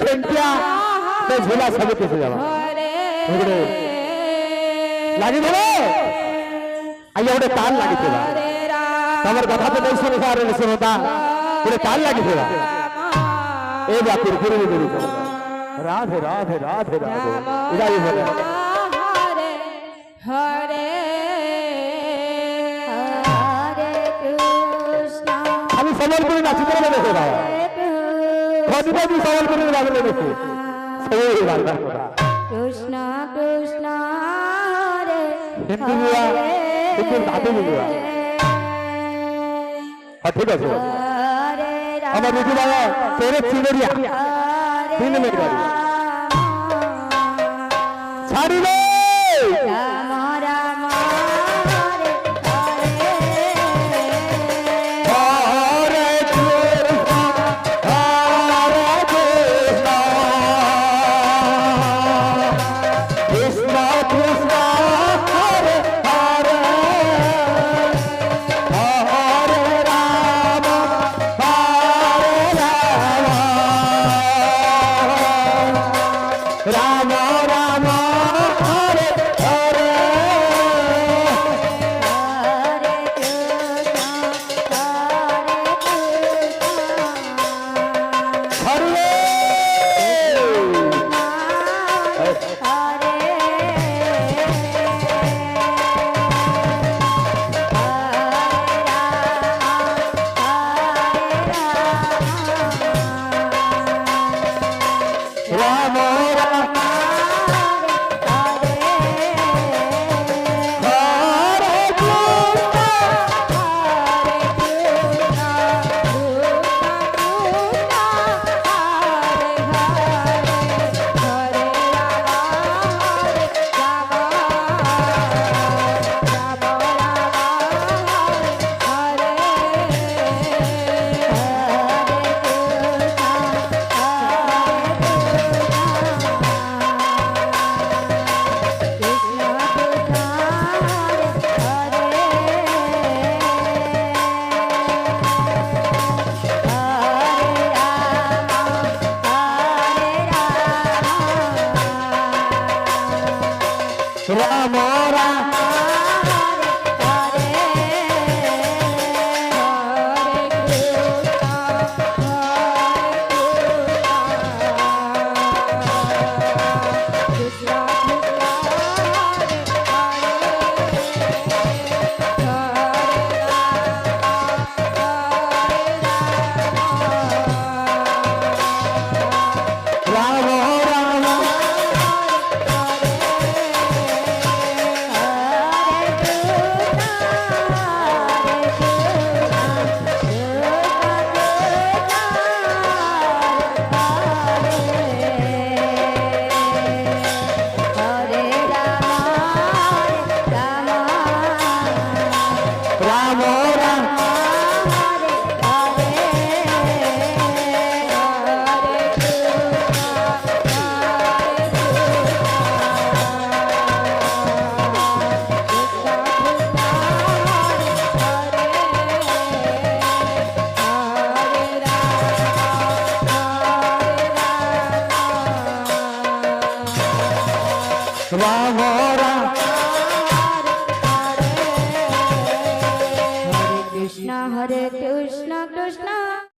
डेंटिया ते झूला सब किसे जावा लागी देबे आइया गोटे ताल लागी थेबा तमर कथा तो नहीं सुन सारे नहीं सुनता गोटे ताल लागी थेबा ए बाकुर गुरु गुरु राधे राधे राधे राधे इधर ही बोले हरे हरे कृष्ण আমি সম্বলপুরি নাচি করে দেখে দাও খদিবা দি সম্বলপুরি বাজলে দেখে সেই বাজনা कृष्ण कृष्ण हरे হিন্দু বিয়া হিন্দু দাদু বিয়া হ্যাঁ ঠিক আছে আমার বিজু বাবা তেরে চিড়িয়া 3 মিনিট গাড়ি ছাড়ি দে राम राम हरे कृष्ण कृष्ण कृष्ण हरे हरे हरे राम राम राम हरे हरे राम राम हरे कृष्ण राम राम राम राम राम राम राम